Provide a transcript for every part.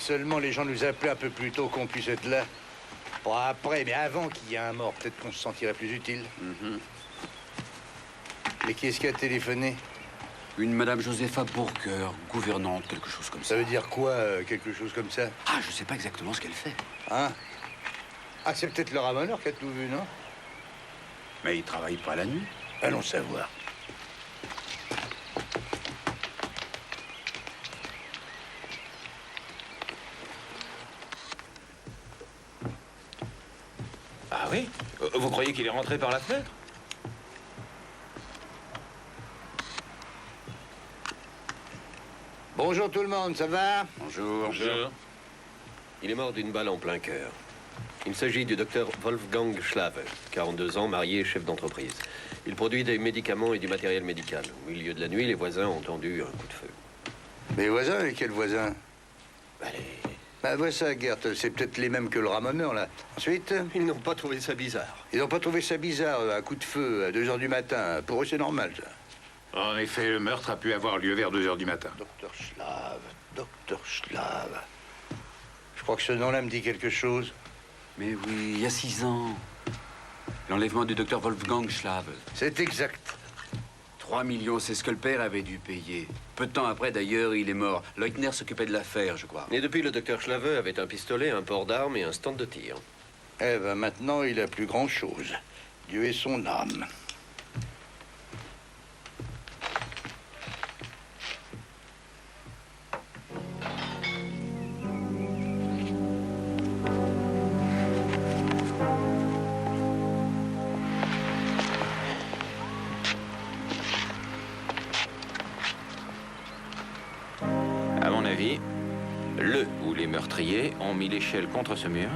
seulement les gens nous appelaient un peu plus tôt qu'on puisse être là. Bon, après, mais avant qu'il y ait un mort, peut-être qu'on se sentirait plus utile. Mais qui est-ce qui a téléphoné? Une Madame Josepha Burger, gouvernante, quelque chose comme ça. Ça veut dire quoi, quelque chose comme ça? Ah, je sais pas exactement ce qu'elle fait. Hein? Ah, c'est peut-être le ramoneur qui a tout vu, non? Mais il travaille pas la nuit. Allons savoir. Ah oui? Vous croyez qu'il est rentré par la fenêtre? Bonjour tout le monde, ça va? Bonjour. Bonjour. Il est mort d'une balle en plein cœur. Il s'agit du docteur Wolfgang Schlave, 42 ans, marié, chef d'entreprise. Il produit des médicaments et du matériel médical. Au milieu de la nuit, les voisins ont entendu un coup de feu. Les voisins, lesquels voisins? Allez. Bah, vois ça, Gert, c'est peut-être les mêmes que le ramoneur, là. Ensuite, Ils n'ont pas trouvé ça bizarre. ils n'ont pas trouvé ça bizarre, un coup de feu à 2 h du matin. Pour eux, c'est normal, ça. En effet, le meurtre a pu avoir lieu vers 2 h du matin. Docteur Schlave. Je crois que ce nom-là me dit quelque chose. Mais oui, il y a 6 ans. L'enlèvement du docteur Wolfgang Schlave. C'est exact. 3 millions, c'est ce que le père avait dû payer. Peu de temps après, d'ailleurs, il est mort. Leutner s'occupait de l'affaire, je crois. Et depuis, le docteur Schlave avait un pistolet, un port d'armes et un stand de tir. Eh ben, maintenant, il a plus grand-chose. Dieu ait son âme. À mon avis, le ou les meurtriers ont mis l'échelle contre ce mur.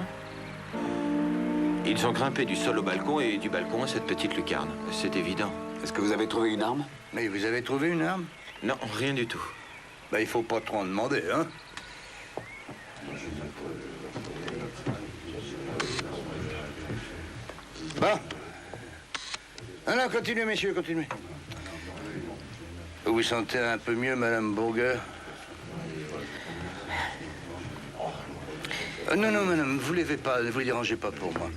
Ils ont grimpé du sol au balcon et du balcon à cette petite lucarne. C'est évident. Est-ce que vous avez trouvé une arme? Mais vous avez trouvé une arme? Non, rien du tout. Ben, il faut pas trop en demander, hein? Bon. Alors, continuez, messieurs, continuez. Vous vous sentez un peu mieux, Madame Burger? Non, non, madame, vous ne vous les dérangez pas pour moi.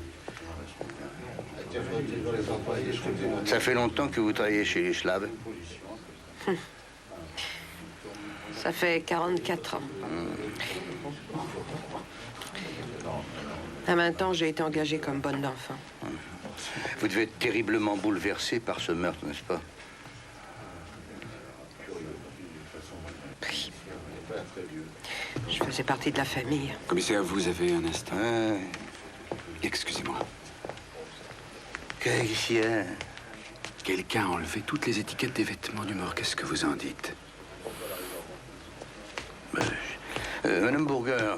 Ça fait longtemps que vous travaillez chez les Schlave? Ça fait 44 ans. À 20 ans, j'ai été engagée comme bonne d'enfant. Vous devez être terriblement bouleversé par ce meurtre, n'est-ce pas? Oui. Je faisais partie de la famille. Commissaire, vous avez un instant. Excusez-moi. Qu'est-ce qu'il y a? Quelqu'un a enlevé toutes les étiquettes des vêtements du mort. Qu'est-ce que vous en dites? Madame Burger,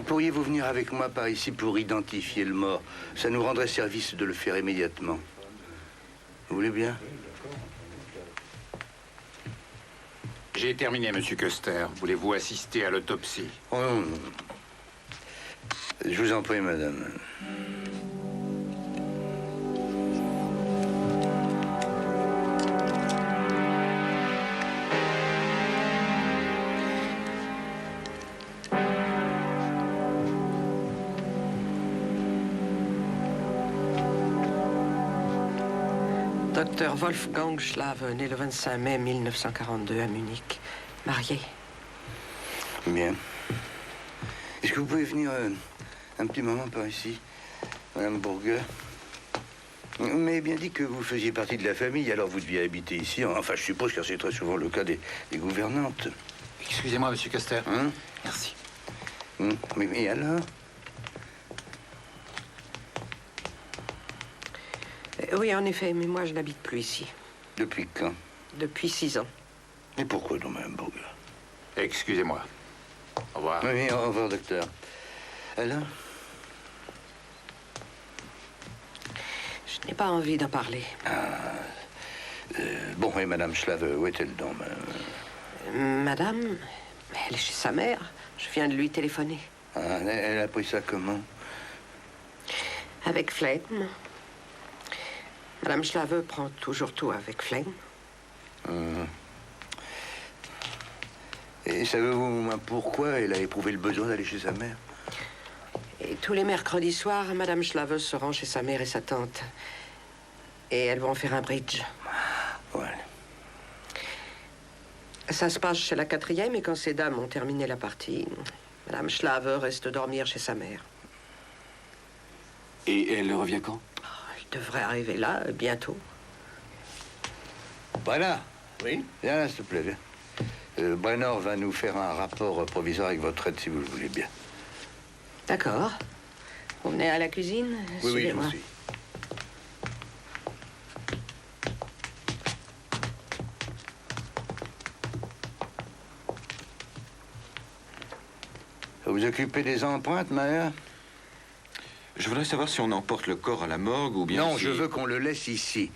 pourriez-vous venir avec moi par ici pour identifier le mort? Ça nous rendrait service de le faire immédiatement. Vous voulez bien? J'ai terminé, monsieur Custer. Voulez-vous assister à l'autopsie? Oh non, non. Je vous en prie, madame. Docteur Wolfgang Schlave, né le 25 mai 1942 à Munich. Marié. Bien. Est-ce que vous pouvez venir un petit moment par ici, Madame Burger? Vous m'avez bien dit que vous faisiez partie de la famille, alors vous deviez habiter ici. Enfin, je suppose, car c'est très souvent le cas des gouvernantes. Excusez-moi, monsieur Custer. Hein? Merci. Mais alors? Oui, en effet, mais moi, je n'habite plus ici. Depuis quand? Depuis 6 ans. Et pourquoi donc, Madame Burger? Excusez-moi. Au revoir. Oui, au revoir, docteur. Alors? Je n'ai pas envie d'en parler. Bon, et Madame Schlave, où est-elle donc, Madame, elle est chez sa mère. Je viens de lui téléphoner. Ah, elle a pris ça comment? Avec Flame. Madame Schlave prend toujours tout avec Flame. Et savez-vous au moins pourquoi elle a éprouvé le besoin d'aller chez sa mère? Et tous les mercredis soirs, Madame Schlave se rend chez sa mère et sa tante. Et elles vont faire un bridge. Ouais. Ça se passe chez la 4e, et quand ces dames ont terminé la partie, Madame Schlave reste dormir chez sa mère. Et elle revient quand? Elle devrait arriver là, bientôt. Voilà. Oui? Viens là, s'il te plaît, viens. Brenner va nous faire un rapport provisoire avec votre aide, si vous le voulez bien. D'accord. Vous venez à la cuisine? Oui, je Suivez-moi. vous suis. Vous occupez des empreintes, Maher? Je voudrais savoir si on emporte le corps à la morgue ou bien Non, si... je veux qu'on le laisse ici.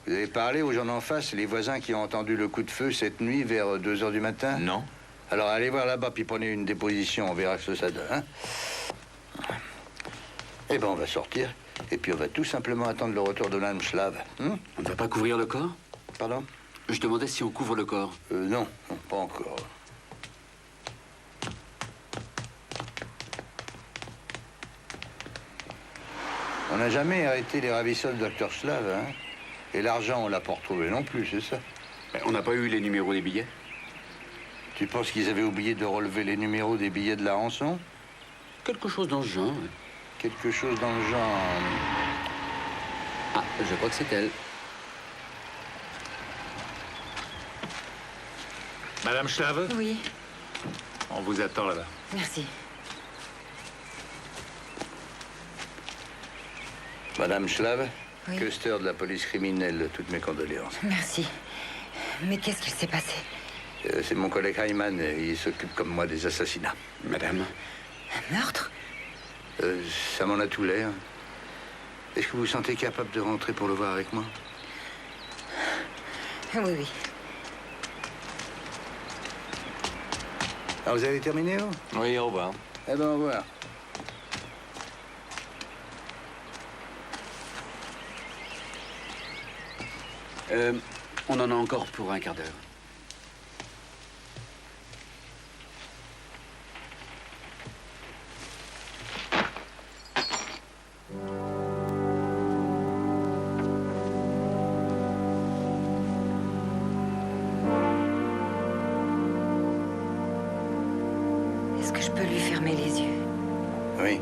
Vous avez parlé aux gens d'en face, les voisins qui ont entendu le coup de feu cette nuit vers 2 h du matin? Non. Alors allez voir là-bas, puis prenez une déposition, on verra ce que ça donne. Hein? Eh ben, on va sortir, et puis on va tout simplement attendre le retour de Madame Schlave. Hein? On ne va pas couvrir le corps? Pardon? Je demandais si on couvre le corps. Non, pas encore. On n'a jamais arrêté les ravisseurs du Dr Schlave, hein? Et l'argent, on l'a pas retrouvé non plus, c'est ça? On n'a pas eu les numéros des billets? Tu penses qu'ils avaient oublié de relever les numéros des billets de la rançon? Quelque chose dans ce genre. Ouais. Quelque chose dans le genre... Ah, je crois que c'est elle. Madame Schlave, Oui, on vous attend là-bas. merci. Madame Schlave, Oui. Custer de la police criminelle, toutes mes condoléances. Merci. Mais qu'est-ce qu'il s'est passé? C'est mon collègue Hyman, il s'occupe comme moi des assassinats. Madame, Un meurtre? Ça m'en a tout l'air. Est-ce que vous vous sentez capable de rentrer pour le voir avec moi? Oui, oui. Ah, vous avez terminé, vous? Oui, au revoir. Eh ben, au revoir. on en a encore pour un quart d'heure. Est-ce que je peux lui fermer les yeux? Oui.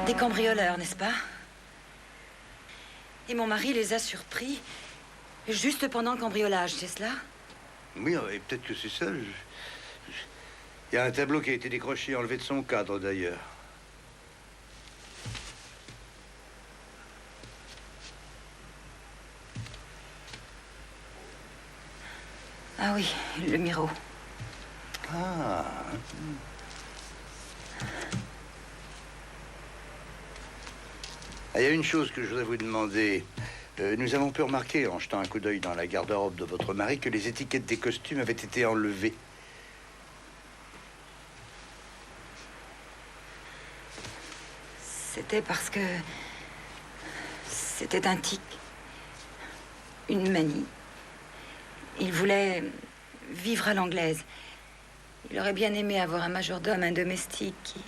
Des cambrioleurs, n'est-ce pas? Et mon mari les a surpris juste pendant le cambriolage, c'est cela? Oui, et peut-être que c'est ça. Il y a un tableau qui a été décroché et enlevé de son cadre, d'ailleurs. Ah oui, le Miro. Ah. Il y a une chose que je voudrais vous demander. Nous avons pu remarquer, en jetant un coup d'œil dans la garde-robe de votre mari, que les étiquettes des costumes avaient été enlevées. C'était parce que... c'était un tic. Une manie. Il voulait vivre à l'anglaise. Il aurait bien aimé avoir un majordome, un domestique qui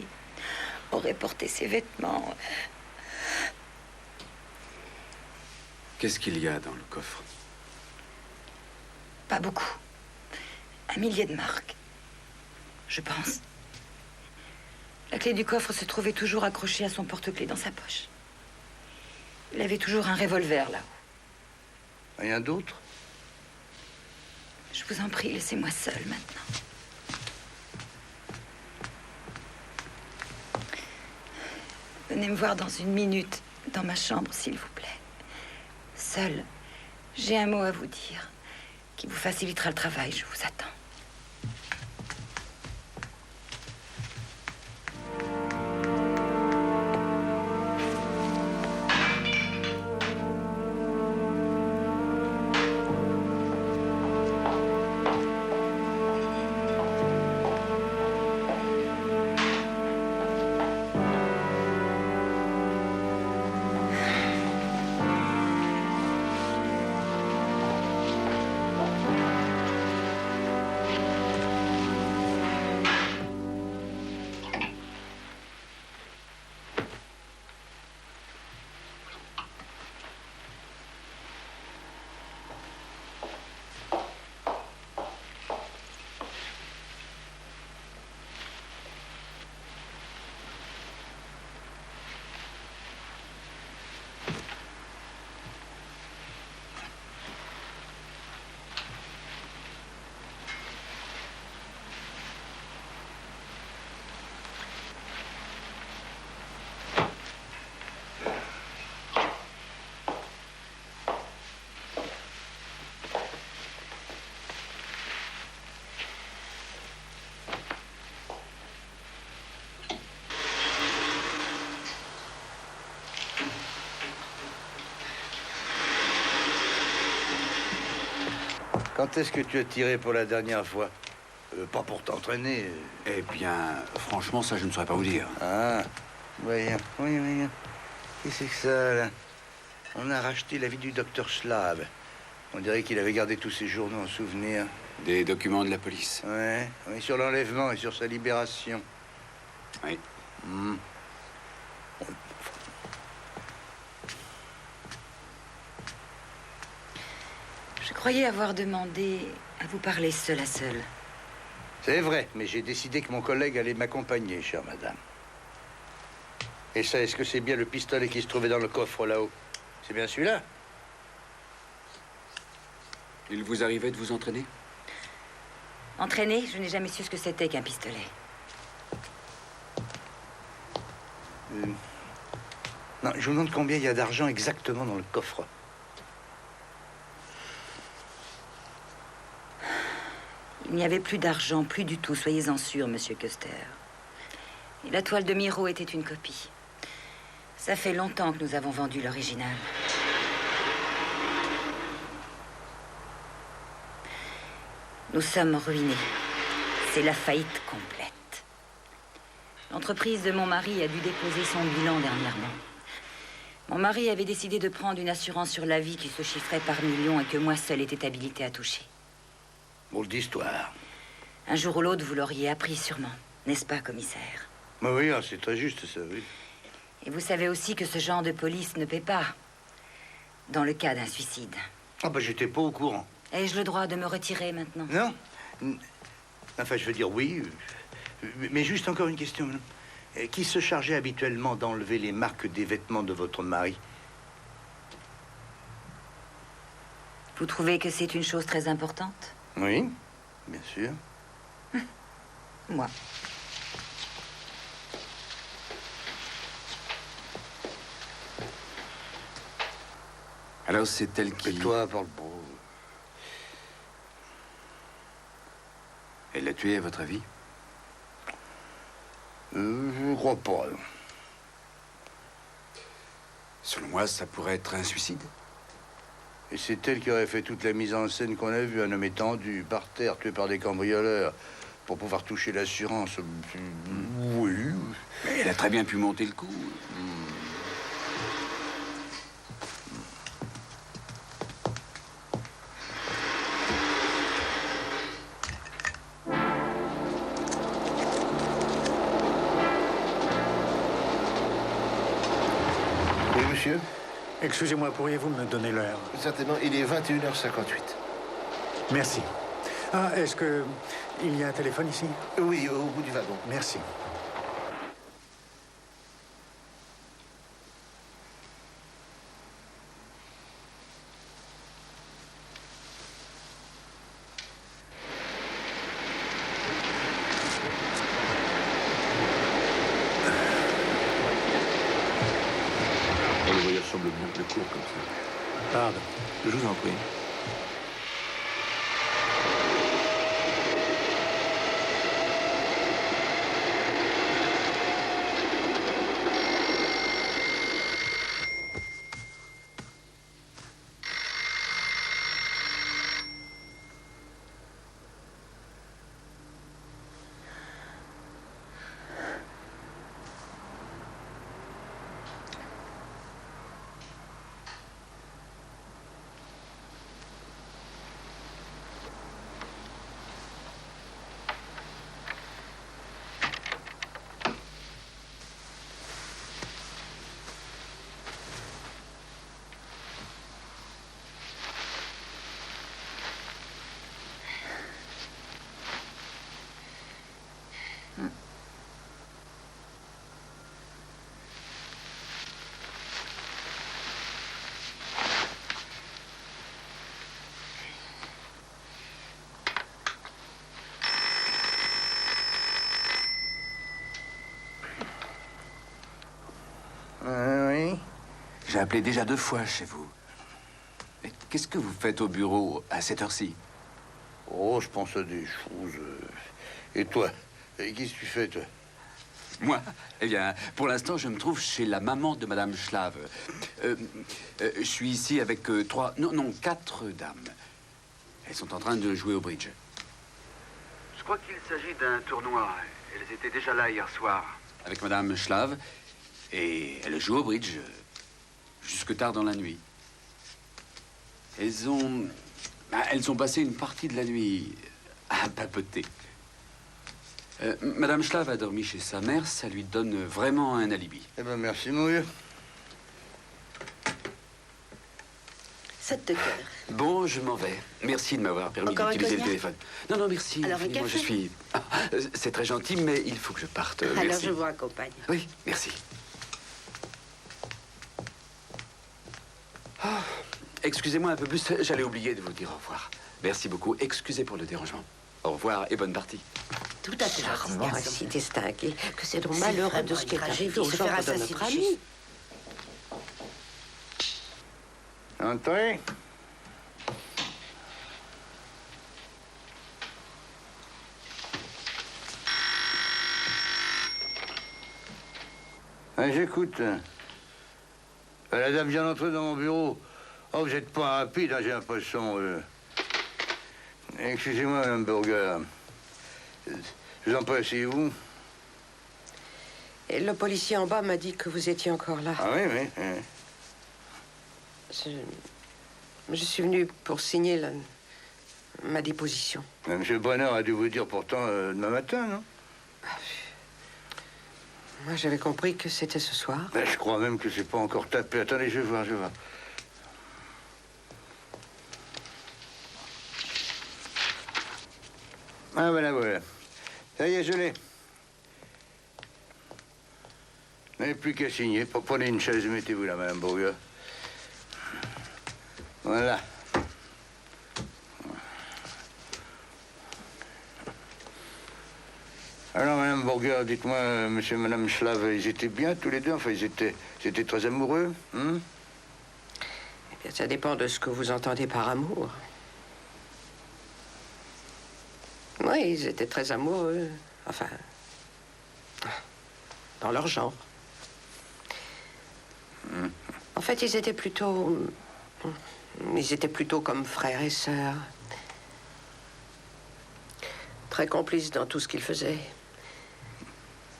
aurait porté ses vêtements. Qu'est-ce qu'il y a dans le coffre? Pas beaucoup. 1 millier de marques, je pense. La clé du coffre se trouvait toujours accrochée à son porte-clés dans sa poche. Il avait toujours un revolver là-haut. Rien d'autre? Je vous en prie, laissez-moi seule maintenant. Venez me voir dans 1 minute, dans ma chambre, s'il vous plaît. Seule, j'ai un mot à vous dire qui vous facilitera le travail. Je vous attends. Quand est-ce que tu as tiré pour la dernière fois? Pas pour t'entraîner. Eh bien, franchement, ça, je ne saurais pas vous dire. Ah, voyons, voyons. Qu'est-ce que c'est que ça, là? On a racheté la vie du docteur Schlave. On dirait qu'il avait gardé tous ses journaux en souvenir. Des documents de la police. Ouais, oui, sur l'enlèvement et sur sa libération. Oui. Je croyais avoir demandé à vous parler seul à seul. C'est vrai, mais j'ai décidé que mon collègue allait m'accompagner, chère madame. Et ça, est-ce que c'est bien le pistolet qui se trouvait dans le coffre là-haut? C'est bien celui-là? Il vous arrivait de vous entraîner? Entraîné, je n'ai jamais su ce que c'était qu'un pistolet. Non, je vous demande combien il y a d'argent exactement dans le coffre. Il n'y avait plus d'argent, plus du tout, soyez-en sûr, monsieur Custer. Et la toile de Miro était une copie. Ça fait longtemps que nous avons vendu l'original. Nous sommes ruinés. C'est la faillite complète. L'entreprise de mon mari a dû déposer son bilan dernièrement. Mon mari avait décidé de prendre une assurance sur la vie qui se chiffrait par millions et que moi seule étais habilitée à toucher. Drôle d'histoire. Un jour ou l'autre, vous l'auriez appris sûrement, n'est-ce pas, commissaire? Bah oui, ah, c'est très juste, ça, oui. Et vous savez aussi que ce genre de police ne paie pas dans le cas d'un suicide. Ah bah j'étais pas au courant. Ai-je le droit de me retirer maintenant? Non? Enfin, je veux dire oui. Mais juste encore une question, madame. Qui se chargeait habituellement d'enlever les marques des vêtements de votre mari? Vous trouvez que c'est une chose très importante? Oui, bien sûr. Moi. Alors, c'est elle qui... Et toi, parle pas. Elle l'a tué, à votre avis? Je crois pas. Selon moi, ça pourrait être un suicide. Et c'est elle qui aurait fait toute la mise en scène qu'on a vue, un homme étendu, par terre, tué par des cambrioleurs, pour pouvoir toucher l'assurance. Oui. Mais elle a très bien pu monter le coup. Oui, monsieur? Excusez-moi, pourriez-vous me donner l'heure? Certainement, il est 21h58. Merci. Ah, est-ce que il y a un téléphone ici? Oui, au bout du wagon. Merci. Le voyage semble bien plus court comme ça. Pardon. Je vous en prie. Oui. J'ai appelé déjà 2 fois chez vous. Mais qu'est-ce que vous faites au bureau à cette heure-ci? Oh, je pense à des choses. Et toi? Qu'est-ce que tu fais, toi? Moi? Eh bien, pour l'instant, je me trouve chez la maman de Madame Schlave. Je suis ici avec 4 dames. Elles sont en train de jouer au bridge. Je crois qu'il s'agit d'un tournoi. Elles étaient déjà là hier soir. Avec Madame Schlave. Et elles jouent au bridge jusque tard dans la nuit. Elles ont passé une partie de la nuit à papoter. Madame Schlave a dormi chez sa mère. Ça lui donne vraiment un alibi. Eh ben, merci, mon vieux. Ça te cœur. Bon, je m'en vais. Merci de m'avoir permis Encore un d'utiliser le cognac? téléphone. Non, non, merci. Alors, un infiniment, café? je suis... c'est très gentil, mais il faut que je parte. Alors Merci. je vous accompagne. Oui, merci. Ah, excusez-moi un peu plus, j'allais oublier de vous dire au revoir. Merci beaucoup, excusez pour le dérangement. Au revoir et bonne partie. Tout à fait. Charmant, si distingué, que c'est donc malheureux de ce qui est arrivé aux gens de notre ami. Entrez. Ah, j'écoute. La dame vient d'entrer dans mon bureau. Oh, vous n'êtes pas rapide, hein, j'ai l'impression. Excusez-moi, Madame Burger. Je vous en prie, asseyez-vous. Et le policier en bas m'a dit que vous étiez encore là. Ah oui, oui. Je suis venu pour signer ma déposition. Monsieur Brenner a dû vous dire pourtant demain matin, non? Moi, j'avais compris que c'était ce soir. Ben, je crois même que c'est pas encore tapé. Attendez, je vais voir, je vais voir. Ah, voilà, voilà. Ça y est, je l'ai. Vous n'avez plus qu'à signer. Prenez une chaise et mettez-vous là, Madame Burger. Voilà. Alors, Madame Burger, dites-moi, monsieur et Madame Schlave, ils étaient bien tous les deux? Enfin, ils étaient très amoureux, hein? Eh bien, ça dépend de ce que vous entendez par amour. Oui, ils étaient très amoureux. Enfin, dans leur genre. En fait, ils étaient plutôt comme frères et sœurs. Très complices dans tout ce qu'ils faisaient.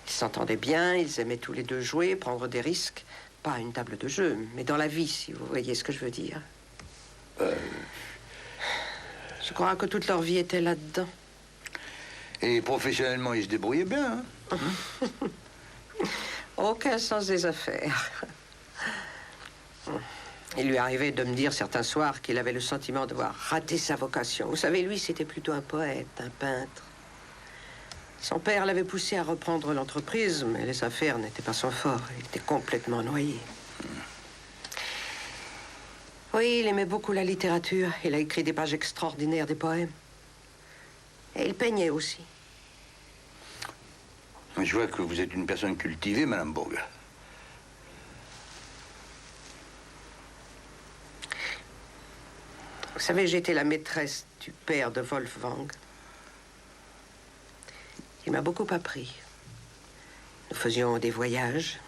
Ils s'entendaient bien, ils aimaient tous les deux jouer, prendre des risques. Pas à une table de jeu, mais dans la vie, si vous voyez ce que je veux dire. Je crois que toute leur vie était là-dedans. Et professionnellement, ils se débrouillaient bien, hein? Aucun sens des affaires. Il lui arrivait de me dire certains soirs qu'il avait le sentiment d'avoir raté sa vocation. Vous savez, lui, c'était plutôt un poète, un peintre. Son père l'avait poussé à reprendre l'entreprise, mais les affaires n'étaient pas son fort. Il était complètement noyé. Oui, il aimait beaucoup la littérature. Il a écrit des pages extraordinaires, des poèmes. Et il peignait aussi. Je vois que vous êtes une personne cultivée, Madame Burger. Vous savez, j'étais la maîtresse du père de Wolfgang. Il m'a beaucoup appris. Nous faisions des voyages.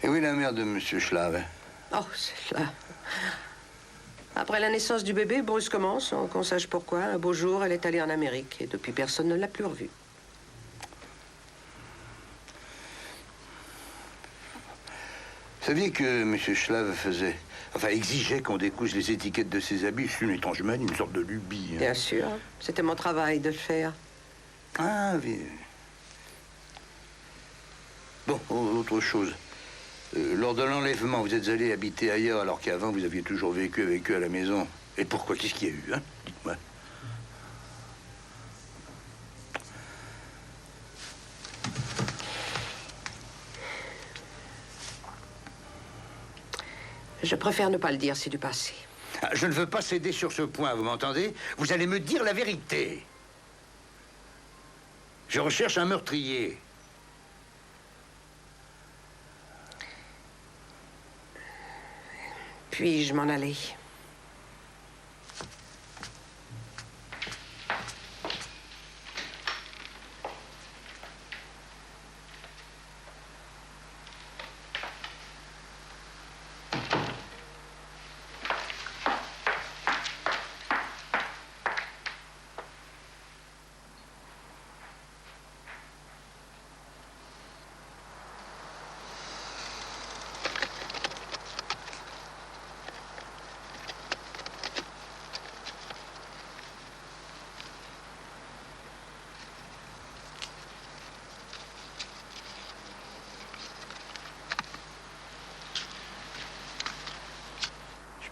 Et oui, la mère de Monsieur Schlave. Oh, c'est là. Après la naissance du bébé, brusquement, sans qu'on sache pourquoi, un beau jour, elle est allée en Amérique. Et depuis, personne ne l'a plus revue. Vous saviez que Monsieur Schlave exigeait qu'on découse les étiquettes de ses habits? C'est une étrange manie, une sorte de lubie. Hein. Bien sûr. C'était mon travail de le faire. Ah, oui. Bon, autre chose. Lors de l'enlèvement, vous êtes allé habiter ailleurs alors qu'avant, vous aviez toujours vécu avec eux à la maison. Et pourquoi? Qu'est-ce qu'il y a eu, hein? Dites-moi. Je préfère ne pas le dire, c'est du passé. Ah, je ne veux pas céder sur ce point, vous m'entendez? Vous allez me dire la vérité. Je recherche un meurtrier. Puis-je m'en aller?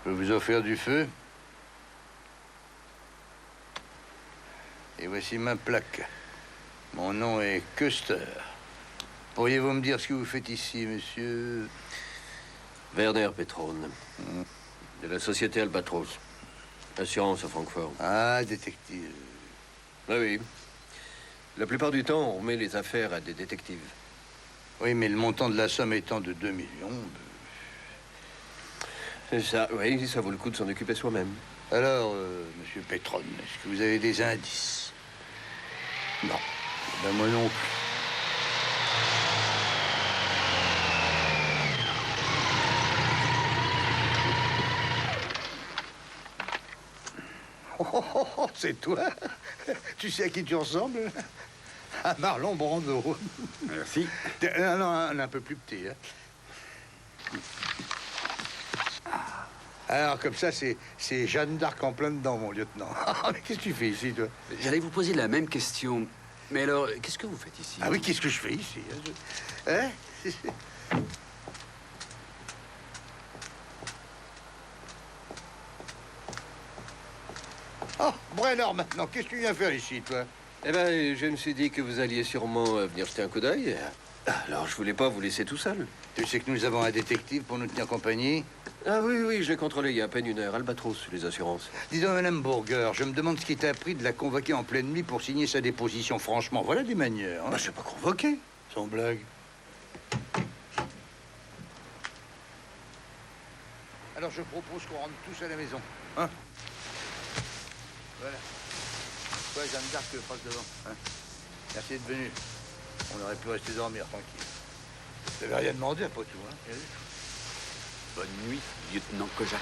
peux vous offrir du feu? Et voici ma plaque. Mon nom est Köster. Pourriez-vous me dire ce que vous faites ici, monsieur? Werner Petrone, de la société Albatros. Assurance à Francfort. Ah, détective. Ah oui. La plupart du temps, on remet les affaires à des détectives. Oui, mais le montant de la somme étant de 2 millions... C'est ça, oui, ça vaut le coup de s'en occuper soi-même. Alors, monsieur Petrone, est-ce que vous avez des indices? Non. Ben moi non plus. Oh, c'est toi? Tu sais à qui tu ressembles? À Marlon Brando. Merci. Non, un peu plus petit. Hein. Alors, comme ça, c'est Jeanne d'Arc en plein dedans, mon lieutenant. Mais qu'est-ce que tu fais ici, toi? J'allais vous poser la même question. Mais alors, qu'est-ce que vous faites ici? Ah oui, qu'est-ce que je fais ici? Hein? Oh, Brenner, maintenant, qu'est-ce que tu viens faire ici, toi? Eh ben, je me suis dit que vous alliez sûrement venir jeter un coup d'œil. Alors, je voulais pas vous laisser tout seul. Tu sais que nous avons un détective pour nous tenir compagnie? Ah oui, je l'ai contrôlé il y a à peine 1 heure. Albatros, les assurances. Dis donc, madame Burger, je me demande ce qui t'a pris de la convoquer en pleine nuit pour signer sa déposition. Franchement, voilà des manières. Hein? Bah, c'est pas convoqué. Sans blague. Alors, je propose qu'on rentre tous à la maison. Hein? Voilà. Toi, Jeanne d'Arc, passe devant. Hein? Merci d'être venu. On aurait pu rester dormir, tranquille. Tu n'avais rien demandé, après tout, hein? Bonne nuit, lieutenant Kojak.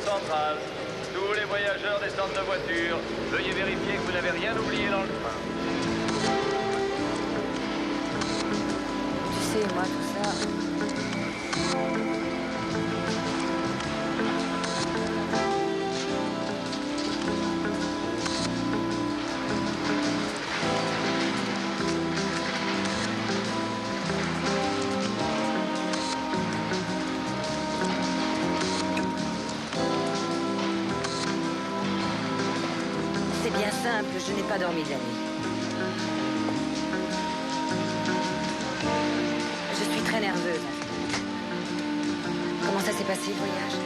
Centrale. Tous les voyageurs descendent de voiture. Veuillez vérifier que vous n'avez rien oublié dans le train. Tu sais, moi, tout ça... C'est bien simple, je n'ai pas dormi de la nuit. Je suis très nerveuse. Comment ça s'est passé, le voyage?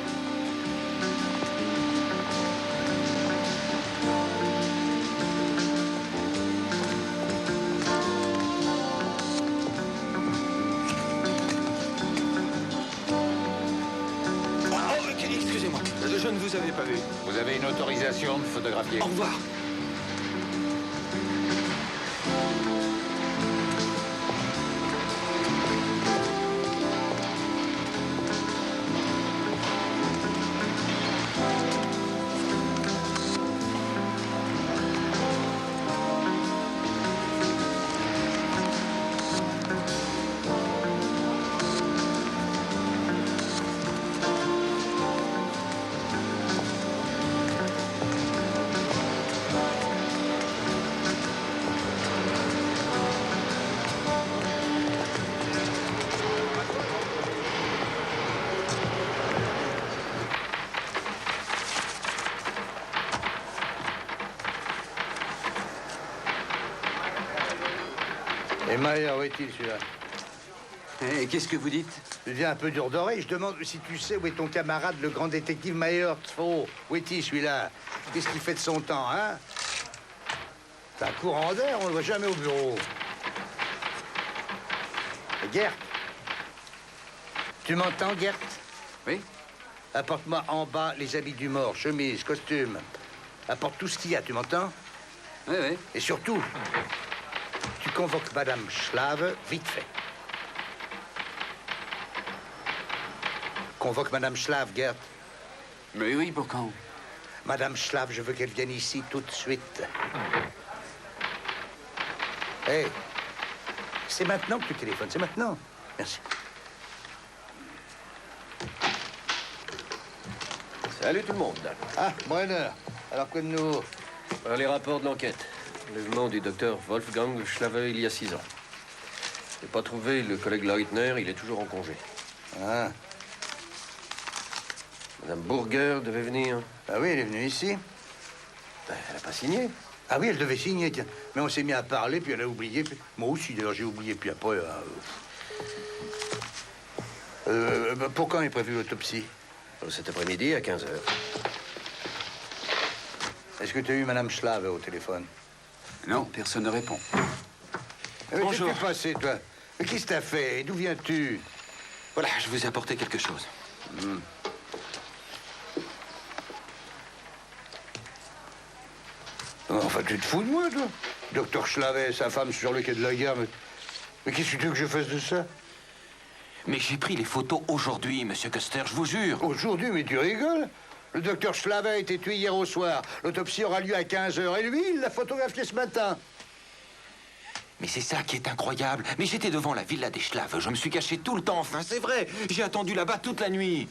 Excusez-moi, je ne vous avais pas vu. Vous avez une autorisation de photographier. Au revoir. Mayer, où est-il, celui-là? Et qu'est-ce que vous dites? Je deviens un peu dur d'oreille. Je demande si tu sais où est ton camarade, le grand détective Mayer. Oh, où est-il, celui-là? Qu'est-ce qu'il fait de son temps, hein? C'est un courant d'air, on ne le voit jamais au bureau. Et Gert? Tu m'entends, Gert? Oui? Apporte-moi en bas les habits du mort, chemise, costume. Apporte tout ce qu'il y a, tu m'entends? Oui, oui. Et surtout, tu convoques Madame Schlave vite fait. Convoque Madame Schlave, Gert. Mais oui, pour quand? Madame Schlave, je veux qu'elle vienne ici tout de suite. Hé, c'est maintenant que tu téléphones, c'est maintenant. Merci. Salut tout le monde. Ah, Brenner, alors quoi de nouveau? Voilà les rapports de l'enquête. Enlèvement du docteur Wolfgang Schlave il y a 6 ans. J'ai pas trouvé le collègue Leutner, il est toujours en congé. Ah. Madame Burger devait venir. Ah oui, elle est venue ici. Ben, elle n'a pas signé. Ah oui, elle devait signer, tiens. Mais on s'est mis à parler, puis elle a oublié. Puis... Moi aussi, d'ailleurs, j'ai oublié. Puis après... pour quand est prévue l'autopsie? Cet après-midi, à 15h. Est-ce que tu as eu Madame Schlave au téléphone? Non, personne ne répond. Bonjour. Qu'est-ce que t'es passé, toi? Mais qu'est-ce que t'as fait? D'où viens-tu? Voilà, je vous ai apporté quelque chose. Enfin, tu te fous de moi, toi? Docteur Schlave et sa femme sur le quai de la gare. Mais qu'est-ce que tu veux que je fasse de ça? Mais j'ai pris les photos aujourd'hui, monsieur Custer, je vous jure. Aujourd'hui? Mais tu rigoles? Le docteur Schlave a été tué hier au soir. L'autopsie aura lieu à 15h. Et lui, il l'a photographié ce matin. Mais c'est ça qui est incroyable. Mais j'étais devant la villa des Schlaves. Je me suis caché tout le temps, enfin, c'est vrai. J'ai attendu là-bas toute la nuit.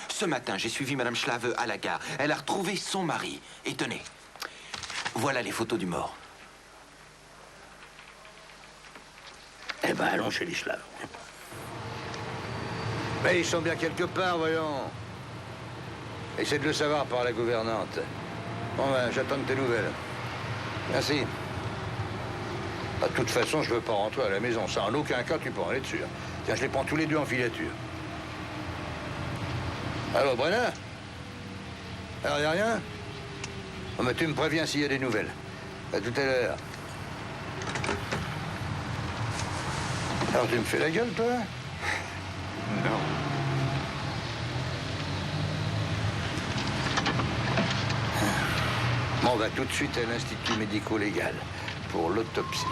Ce matin, j'ai suivi Madame Schlave à la gare. Elle a retrouvé son mari. Et tenez, voilà les photos du mort. Eh ben, allons chez les Schlaves. Mais ils sont bien quelque part, voyons. Essaie de le savoir par la gouvernante. Bon, ben, j'attends de tes nouvelles. Merci. De toute façon, je veux pas rentrer à la maison. Ça, en aucun cas, tu peux en être sûr. Tiens, je les prends tous les deux en filature. Allô, Brenner? Alors, y a rien? Oh, mais tu me préviens s'il y a des nouvelles. À tout à l'heure. Alors, tu me fais la gueule, toi? Non. Bon, on va tout de suite à l'Institut médico-légal pour l'autopsie.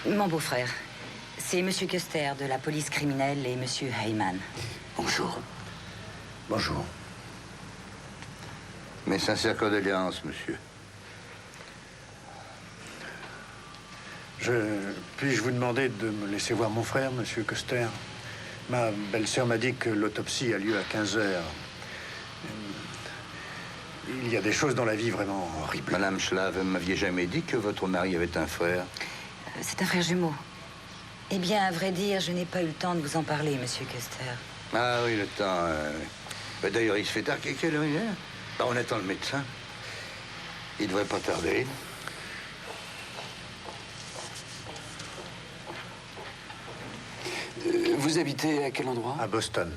Mon beau-frère, c'est Monsieur Custer de la police criminelle et Monsieur Heyman. Bonjour. Bonjour. Mes sincères condoléances, monsieur. Puis-je vous demander de me laisser voir mon frère, monsieur Custer? Ma belle-sœur m'a dit que l'autopsie a lieu à 15h. Il y a des choses dans la vie vraiment horribles. Madame Schlave, vous m'aviez jamais dit que votre mari avait un frère? C'est un frère jumeau. Eh bien, à vrai dire, je n'ai pas eu le temps de vous en parler, Monsieur Custer. Ah oui, le temps. D'ailleurs, il se fait tard. Quelle heure il est? Bah, on attend le médecin. Il devrait pas tarder. Vous habitez à quel endroit? À Boston.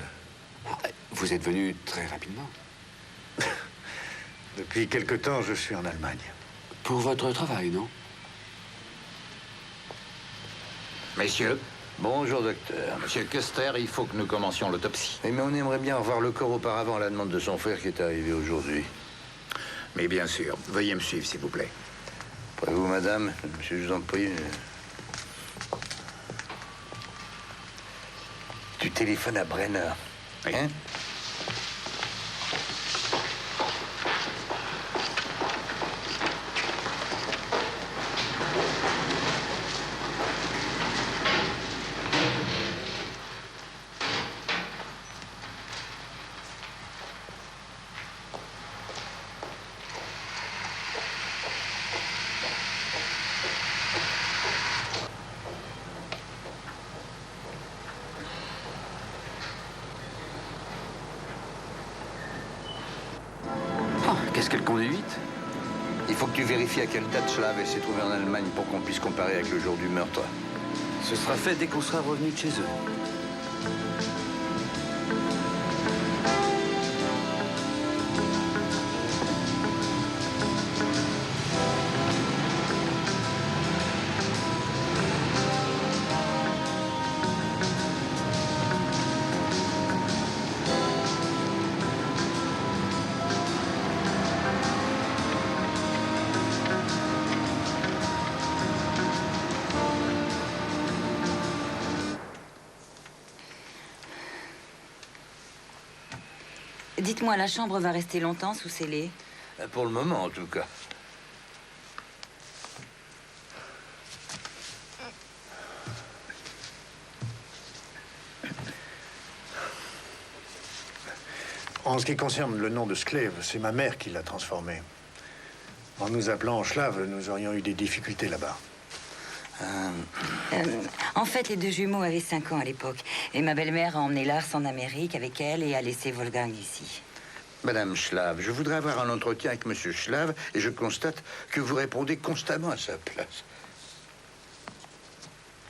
Vous êtes venu très rapidement. Depuis quelque temps, je suis en Allemagne. Pour votre travail, non? Messieurs, Bonjour, docteur. monsieur Custer, il faut que nous commencions l'autopsie. Mais on aimerait bien revoir le corps auparavant à la demande de son frère qui est arrivé aujourd'hui. Mais bien sûr, veuillez me suivre, s'il vous plaît. Après vous, madame, monsieur, je vous en prie. Tu téléphones à Brenner. Oui. Hein? 8. Il faut que tu vérifies à quelle date Schlave s'est trouvé en Allemagne pour qu'on puisse comparer avec le jour du meurtre. Ce sera fait dès qu'on sera revenu de chez eux. Dites-moi, la chambre va rester longtemps sous scellé? Pour le moment, en tout cas. En ce qui concerne le nom de Sclave, c'est ma mère qui l'a transformé. En nous appelant Schlave, nous aurions eu des difficultés là-bas. En fait, les deux jumeaux avaient 5 ans à l'époque. Et ma belle-mère a emmené Lars en Amérique avec elle et a laissé Wolfgang ici. Madame Schlave, je voudrais avoir un entretien avec Monsieur Schlave et je constate que vous répondez constamment à sa place.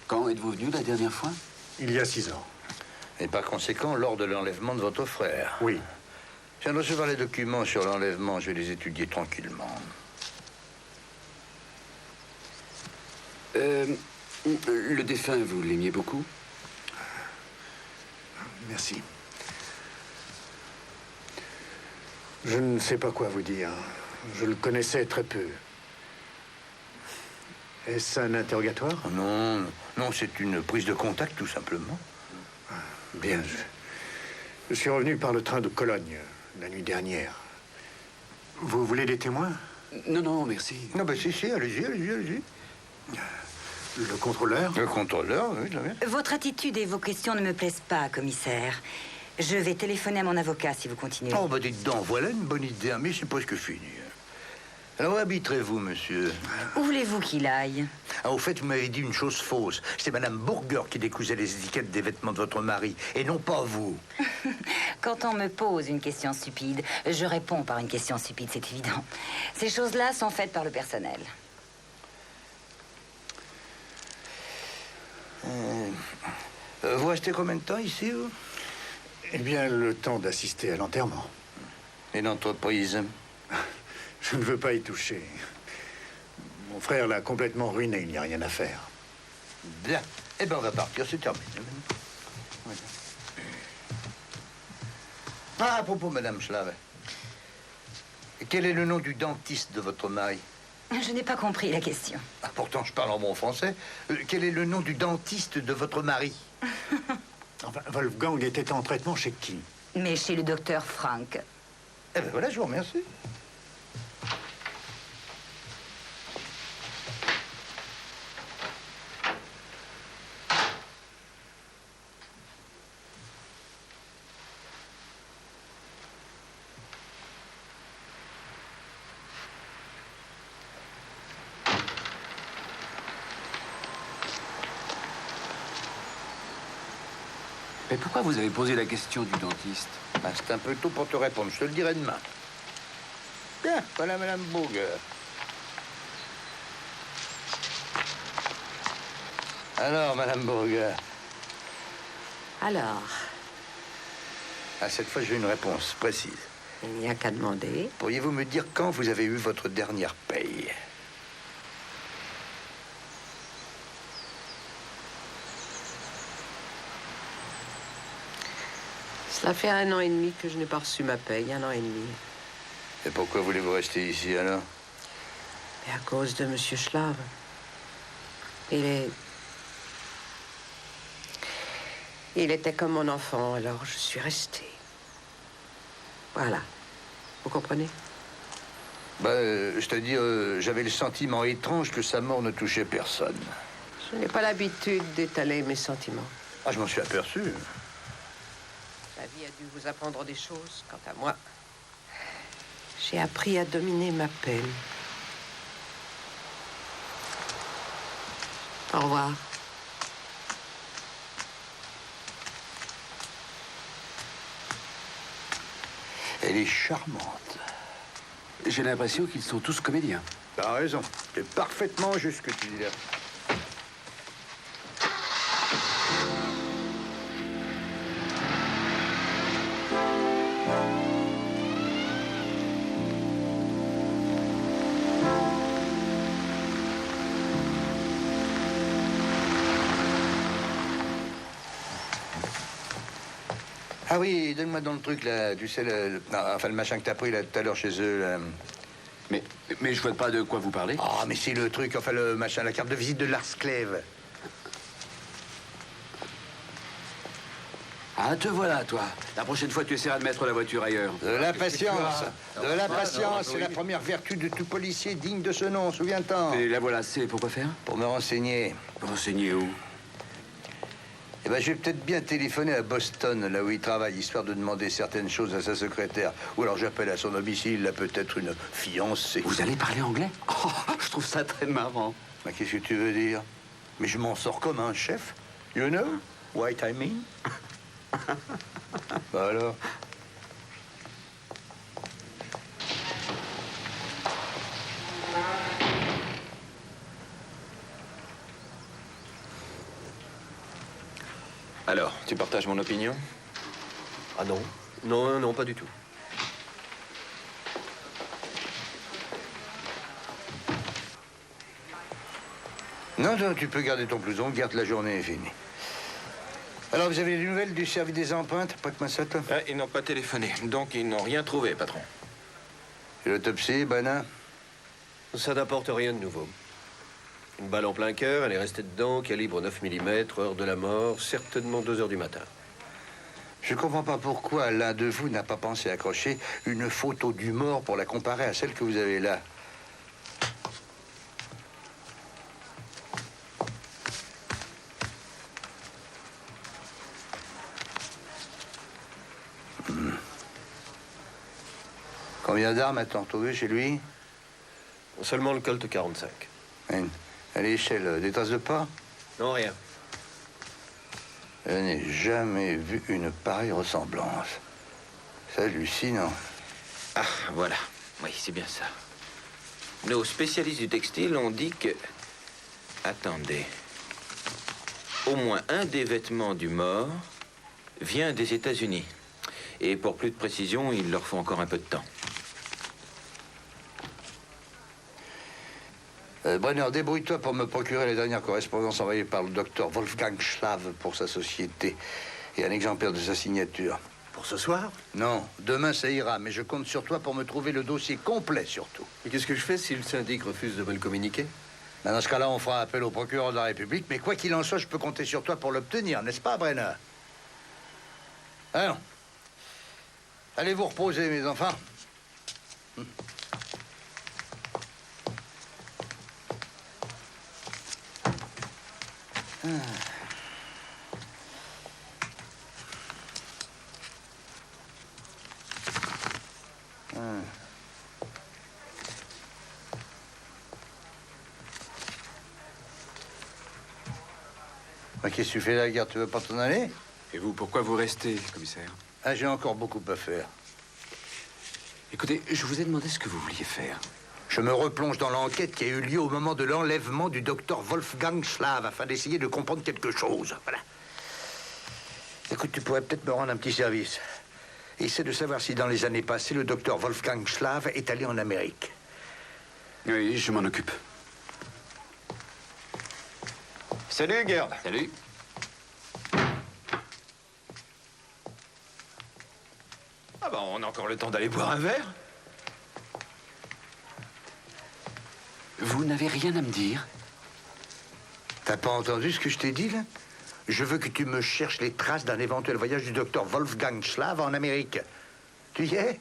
Quand êtes-vous venu la dernière fois? Il y a 6 ans. Et par conséquent, lors de l'enlèvement de votre frère. Oui. Je viens de recevoir les documents sur l'enlèvement. Je vais les étudier tranquillement. Le défunt, vous l'aimiez beaucoup? Merci. Je ne sais pas quoi vous dire. Je le connaissais très peu. Est-ce un interrogatoire? Non, non, c'est une prise de contact, tout simplement. Bien. Je suis revenu par le train de Cologne la nuit dernière. Vous voulez des témoins? Non, non, merci. Non, ben si, allez-y, allez-y, allez-y. Le contrôleur? Le contrôleur, oui, très bien. Votre attitude et vos questions ne me plaisent pas, commissaire. Je vais téléphoner à mon avocat si vous continuez. Oh, bah dites donc, voilà une bonne idée, mais c'est presque fini. Alors, où habiterez-vous, monsieur? Où voulez-vous qu'il aille? Ah, au fait, vous m'avez dit une chose fausse. C'est Madame Burger qui décousait les étiquettes des vêtements de votre mari, et non pas vous. Quand on me pose une question stupide, je réponds par une question stupide, c'est évident. Ces choses-là sont faites par le personnel. Vous restez combien de temps ici, vous? Eh bien, le temps d'assister à l'enterrement. Et l'entreprise? Je ne veux pas y toucher. Mon frère l'a complètement ruiné, il n'y a rien à faire. Bien. Eh bien, on va partir, c'est terminé. Ah, à propos, Madame Schlave. Quel est le nom du dentiste de votre mari? Je n'ai pas compris la question. Ah, pourtant, je parle en bon français. Quel est le nom du dentiste de votre mari? Enfin, Wolfgang était en traitement chez qui? Mais chez le docteur Frank. Eh bien, voilà, je vous remercie. Mais pourquoi vous avez posé la question du dentiste? Ben, c'est un peu tôt pour te répondre, je te le dirai demain. Bien, voilà Madame Burger. Alors, Madame Burger. Alors, Ah, cette fois, j'ai une réponse précise. il n'y a qu'à demander. Pourriez-vous me dire quand vous avez eu votre dernière paye? Cela fait 1 an et demi que je n'ai pas reçu ma paye, 1 an et demi. Et pourquoi voulez-vous rester ici, alors? Et à cause de Monsieur Schlave. Il était comme mon enfant, alors je suis restée. Voilà. Vous comprenez? C'est-à-dire, j'avais le sentiment étrange que sa mort ne touchait personne. Je n'ai pas l'habitude d'étaler mes sentiments. Ah, je m'en suis aperçu. La vie a dû vous apprendre des choses. Quant à moi, j'ai appris à dominer ma peine. Au revoir. Elle est charmante. J'ai l'impression qu'ils sont tous comédiens. T'as raison. C'est parfaitement juste ce que tu dis là. Ah oui, donne-moi dans le truc, là. Tu sais, enfin, le machin que t'as pris, là, tout à l'heure, chez eux, là. Mais je vois pas de quoi vous parlez. Ah, mais c'est le truc, enfin, le machin, la carte de visite de Lars Clève. Ah, te voilà, toi. La prochaine fois, tu essaieras de mettre la voiture ailleurs. De la patience. De la patience, c'est la première vertu de tout policier digne de ce nom, souviens-t'en. Et la voilà, c'est pourquoi faire? Pour me renseigner. Renseigner où? Eh ben, je vais peut-être bien téléphoner à Boston, là où il travaille, histoire de demander certaines choses à sa secrétaire. Ou alors j'appelle à son domicile, là, peut-être une fiancée. Vous allez parler anglais? Oh, je trouve ça très marrant. Mais qu'est-ce que tu veux dire? Mais je m'en sors comme un chef. You know what I mean? Bah alors? Alors, tu partages mon opinion? Ah non. Non, non, pas du tout. Non, non, tu peux garder ton blouson, garde, la journée est finie. Alors, vous avez des nouvelles du service des empreintes, pas que Massato? Ils n'ont pas téléphoné, donc ils n'ont rien trouvé, patron. Et l'autopsie, Bana? Ça n'apporte rien de nouveau. Une balle en plein cœur, elle est restée dedans, calibre 9 mm, heure de la mort, certainement 2 heures du matin. Je comprends pas pourquoi l'un de vous n'a pas pensé accrocher une photo du mort pour la comparer à celle que vous avez là. Combien d'armes a-t-on trouvé chez lui? Seulement le Colt 45. À l'échelle, des traces de pas? Non, rien. Je n'ai jamais vu une pareille ressemblance. C'est hallucinant. Ah, voilà. Oui, c'est bien ça. Nos spécialistes du textile ont dit que... Attendez. Au moins un des vêtements du mort vient des États-Unis. Et pour plus de précision, il leur faut encore un peu de temps. Brenner, débrouille-toi pour me procurer les dernières correspondances envoyées par le docteur Wolfgang Schlave pour sa société et un exemplaire de sa signature. Pour ce soir? Non, demain ça ira, mais je compte sur toi pour me trouver le dossier complet surtout. Et qu'est-ce que je fais si le syndic refuse de me le communiquer? Ben, dans ce cas-là, on fera appel au procureur de la République, mais quoi qu'il en soit, je peux compter sur toi pour l'obtenir, n'est-ce pas, Brenner? Alors, allez vous reposer, mes enfants. Qu'est-ce que tu fais là, Garde? Tu veux pas t'en aller? Et vous, pourquoi vous restez, commissaire? Ah, j'ai encore beaucoup à faire. Écoutez, je vous ai demandé ce que vous vouliez faire. Je me replonge dans l'enquête qui a eu lieu au moment de l'enlèvement du docteur Wolfgang Schlave afin d'essayer de comprendre quelque chose. Voilà. Écoute, tu pourrais peut-être me rendre un petit service. Essaie de savoir si dans les années passées, le docteur Wolfgang Schlave est allé en Amérique. Oui, je m'en occupe. Salut, Gerd. Salut. Ah bah, on a encore le temps d'aller boire un verre. Vous n'avez rien à me dire? T'as pas entendu ce que je t'ai dit, là? Je veux que tu me cherches les traces d'un éventuel voyage du docteur Wolfgang Schlave en Amérique. Tu y es?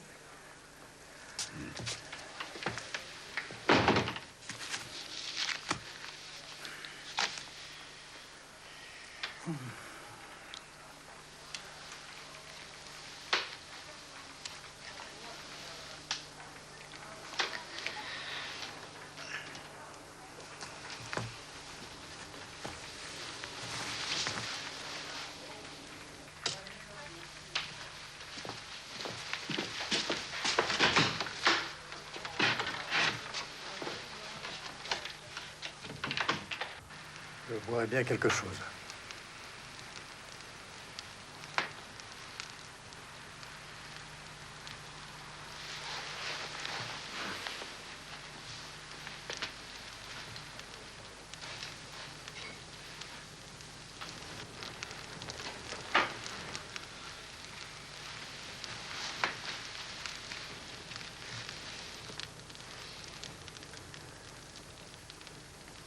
Je boirais bien quelque chose.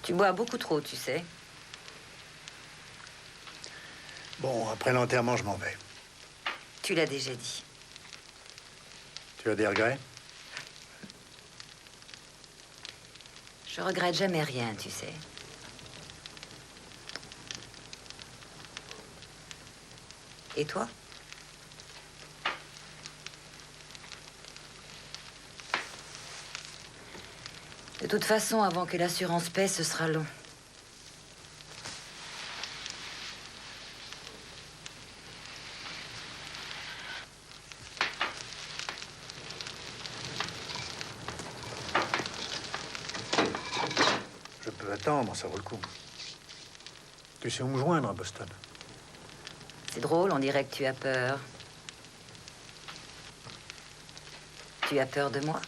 Tu bois beaucoup trop, tu sais. Bon, après l'enterrement, je m'en vais. Tu l'as déjà dit. Tu as des regrets? Je regrette jamais rien, tu sais. Et toi? De toute façon, avant que l'assurance paie, ce sera long. Je peux attendre, ça vaut le coup. Tu sais où me joindre à Boston? C'est drôle, on dirait que tu as peur. Tu as peur de moi?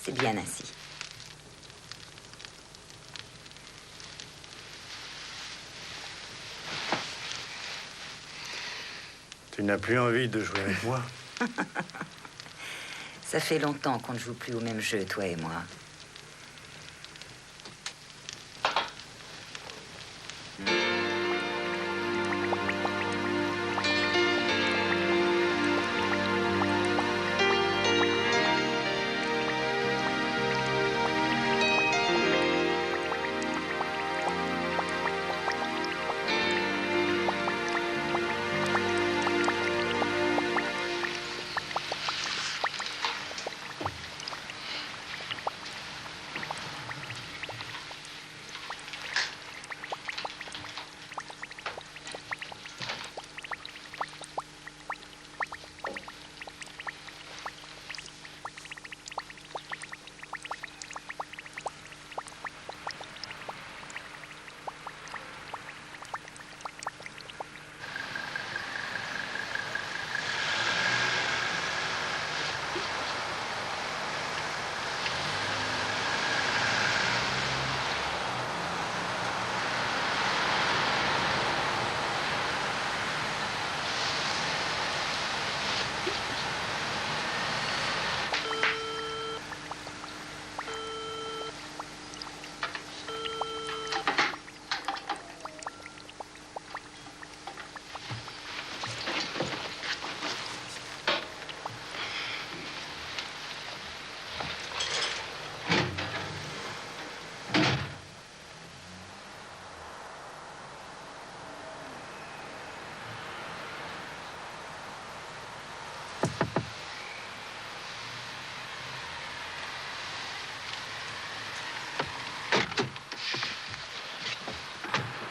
C'est bien ainsi. Tu n'as plus envie de jouer avec moi? Ça fait longtemps qu'on ne joue plus au même jeu, toi et moi.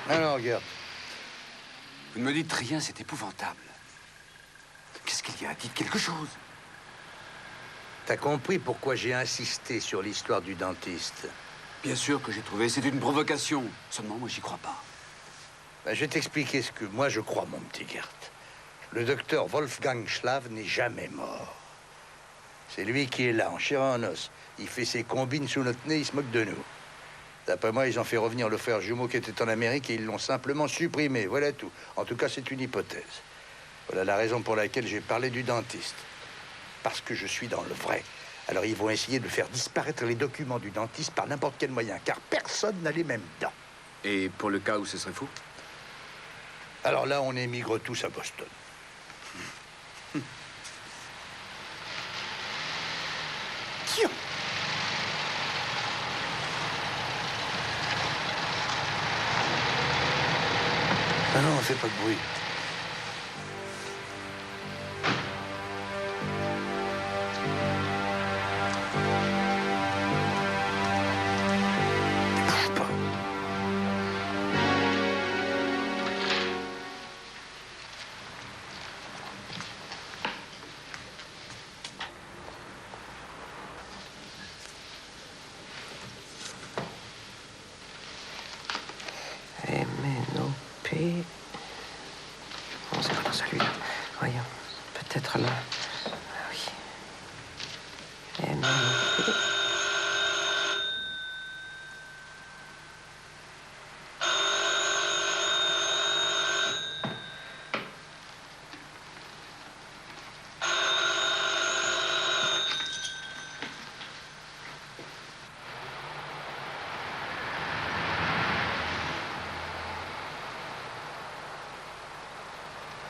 Alors, regarde. Vous ne me dites rien, c'est épouvantable. Qu'est-ce qu'il y a? Dites quelque chose. T'as compris pourquoi j'ai insisté sur l'histoire du dentiste? Bien sûr que j'ai trouvé, c'est une provocation. Seulement, moi, j'y crois pas. Ben, je vais t'expliquer ce que moi je crois, mon petit Gert. Le docteur Wolfgang Schlave n'est jamais mort. C'est lui qui est là, en chair et en os. Il fait ses combines sous notre nez, il se moque de nous. D'après moi, ils ont fait revenir le frère jumeau qui était en Amérique et ils l'ont simplement supprimé. Voilà tout. En tout cas, c'est une hypothèse. Voilà la raison pour laquelle j'ai parlé du dentiste. Parce que je suis dans le vrai. Alors, ils vont essayer de faire disparaître les documents du dentiste par n'importe quel moyen, car personne n'a les mêmes dents. Et pour le cas où ce serait faux? Alors là, on émigre tous à Boston. Tiens! Ah non, fais pas de bruit. Bouge pas. MNOP. Non, c'est pas dans celui-là. Voyons. Peut-être là. Ah oui. MNOP.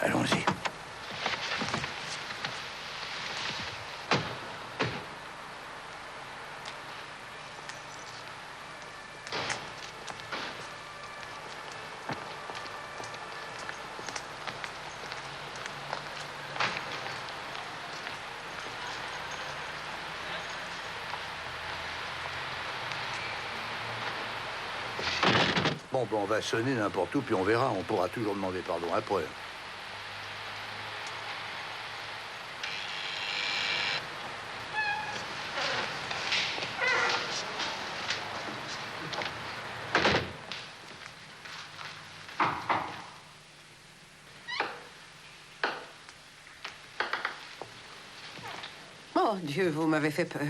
Allons-y. Bon, on va sonner n'importe où, puis on verra. On pourra toujours demander pardon après. Oh, Dieu, vous m'avez fait peur.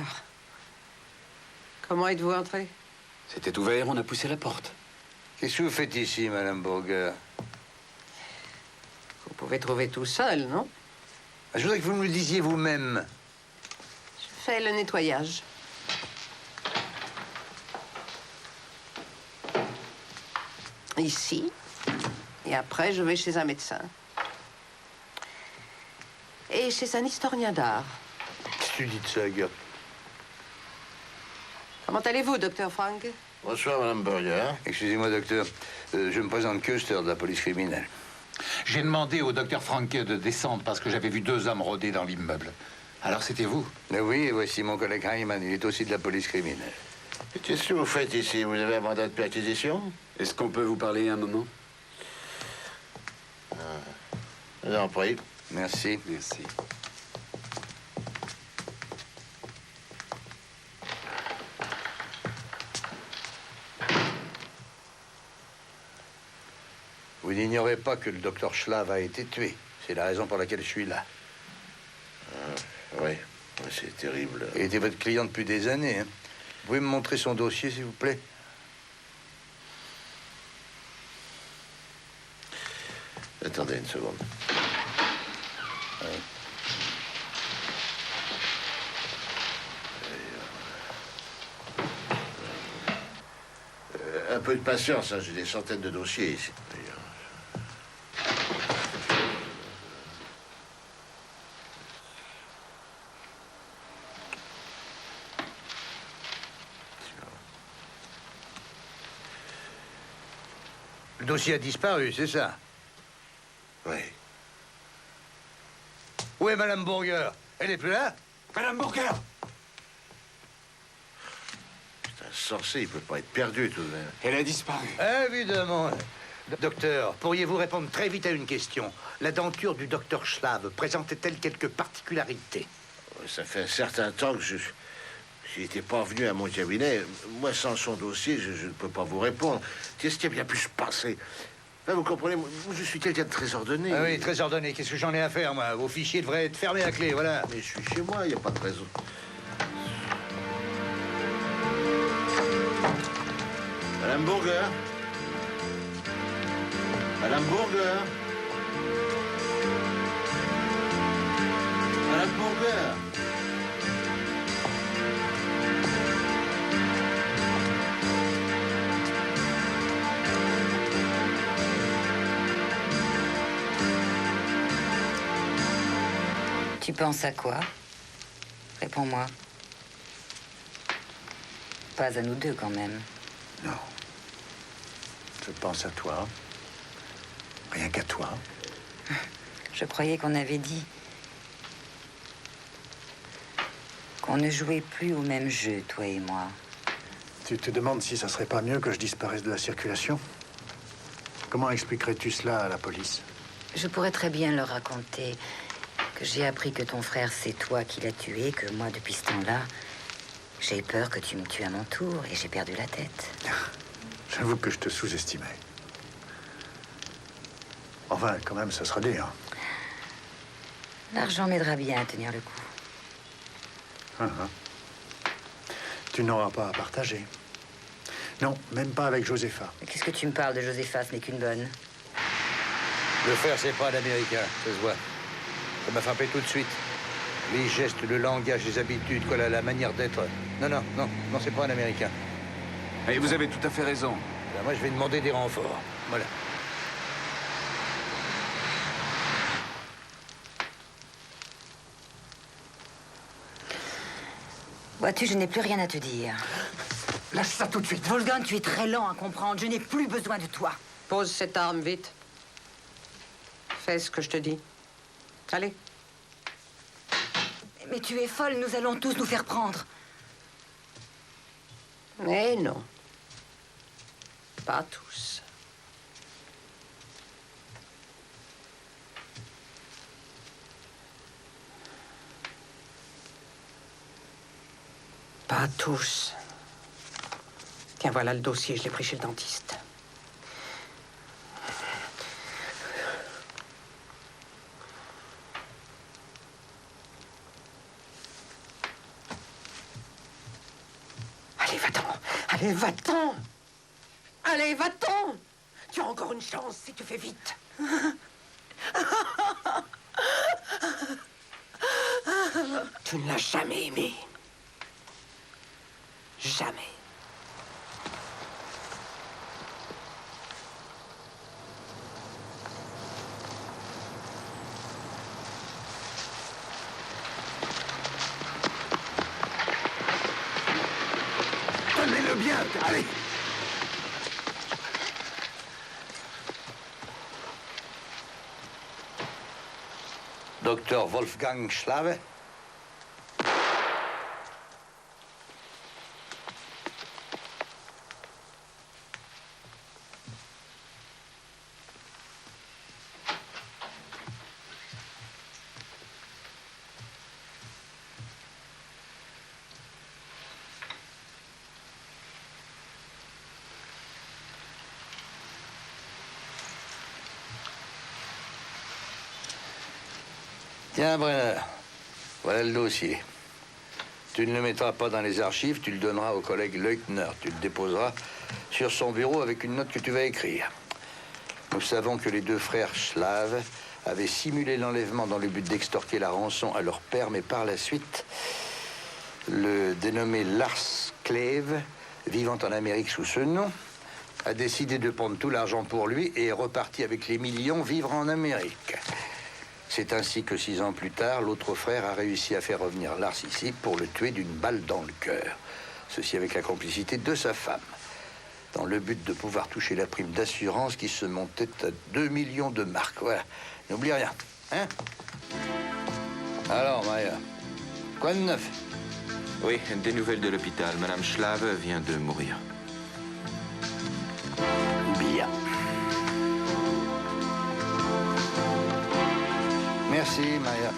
Comment êtes-vous entré? C'était ouvert, on a poussé la porte. Qu'est-ce que vous faites ici, Madame Burger? Vous pouvez trouver tout seul, non? Je voudrais que vous me le disiez vous-même. Je fais le nettoyage. Ici. Et après, je vais chez un médecin. Et chez un historien d'art. Qu'est-ce que tu dis de ça, Gert? Comment allez-vous, docteur Frank? Bonsoir, Madame Burger. Excusez-moi, docteur. Je me présente Custer de la police criminelle. J'ai demandé au docteur Franke de descendre parce que j'avais vu 2 hommes rôder dans l'immeuble. Alors c'était vous? Oui, et voici mon collègue Hyman. Il est aussi de la police criminelle. Qu'est-ce que vous faites ici? Vous avez un mandat de perquisition? Est-ce qu'on peut vous parler un moment? Non, prie. Merci. Merci. Vous n'ignorez pas que le docteur Schlav a été tué. C'est la raison pour laquelle je suis là. Oui, c'est terrible. Il était votre client depuis des années. Hein. Vous pouvez me montrer son dossier, s'il vous plaît? Attendez une seconde. Un peu de patience, hein, j'ai des centaines de dossiers ici. Le dossier a disparu, c'est ça? Oui. Où est Madame Burger? Elle est plus là? Madame Burger! C'est un sorcier, il peut pas être perdu tout de même. Elle a disparu. Évidemment. Docteur, pourriez-vous répondre très vite à une question? La denture du docteur Schlav présentait-elle quelques particularités? Ça fait un certain temps que je n'étais pas venu à mon cabinet. Moi, sans son dossier, je ne peux pas vous répondre. Qu'est-ce qui a bien pu se passer? Enfin, vous comprenez, moi, je suis quelqu'un de très ordonné. Ah oui, très ordonné. Qu'est-ce que j'en ai à faire, moi? Vos fichiers devraient être fermés à clé, voilà. Mais je suis chez moi, il n'y a pas de raison. Madame Burger? Madame Burger? Madame Burger? Tu penses à quoi? Réponds-moi. Pas à nous deux, quand même. Non. Je pense à toi. Rien qu'à toi. Je croyais qu'on avait dit qu'on ne jouait plus au même jeu, toi et moi. Tu te demandes si ça serait pas mieux que je disparaisse de la circulation? Comment expliquerais-tu cela à la police? Je pourrais très bien leur raconter que j'ai appris que ton frère, c'est toi qui l'as tué, que moi, depuis ce temps-là, j'ai eu peur que tu me tues à mon tour et j'ai perdu la tête. J'avoue que je te sous-estimais. Enfin, quand même, ça sera dur. L'argent m'aidera bien à tenir le coup. Tu n'auras pas à partager. Non, même pas avec Josepha. Mais qu'est-ce que tu me parles de Josepha? Ce n'est qu'une bonne. Le frère, c'est pas un Américain, ça se voit. Ça m'a frappé tout de suite. Les gestes, le langage, les habitudes, quoi, la manière d'être. Non, c'est pas un Américain. Et vous avez tout à fait raison. Ben, moi, je vais demander des renforts. Voilà. Vois-tu, je n'ai plus rien à te dire. Lâche ça tout de suite. Wolfgang, tu es très lent à comprendre. Je n'ai plus besoin de toi. Pose cette arme, vite. Fais ce que je te dis. Allez. Mais tu es folle, nous allons tous nous faire prendre. Mais non. Pas tous. Pas tous. Tiens, voilà le dossier, je l'ai pris chez le dentiste. Allez, va-t'en. Allez, va-t'en. Allez, va-t'en. Tu as encore une chance si tu fais vite. Tu ne l'as jamais aimé. Jamais. Tenez-le bien, allez. Docteur Wolfgang Schlave. Tiens, Brenner, voilà le dossier. Tu ne le mettras pas dans les archives, tu le donneras au collègue Leutner. Tu le déposeras sur son bureau avec une note que tu vas écrire. Nous savons que les deux frères Schlave avaient simulé l'enlèvement dans le but d'extorquer la rançon à leur père, mais par la suite, le dénommé Lars Kleve, vivant en Amérique sous ce nom, a décidé de prendre tout l'argent pour lui et est reparti avec les millions vivre en Amérique. C'est ainsi que 6 ans plus tard, l'autre frère a réussi à faire revenir Lars ici pour le tuer d'une balle dans le cœur. Ceci avec la complicité de sa femme, dans le but de pouvoir toucher la prime d'assurance qui se montait à 2 millions de marks. Voilà, n'oublie rien, hein? Alors, Maya, quoi de neuf? Oui, des nouvelles de l'hôpital. Madame Schlave vient de mourir. Bien. Merci, Maya.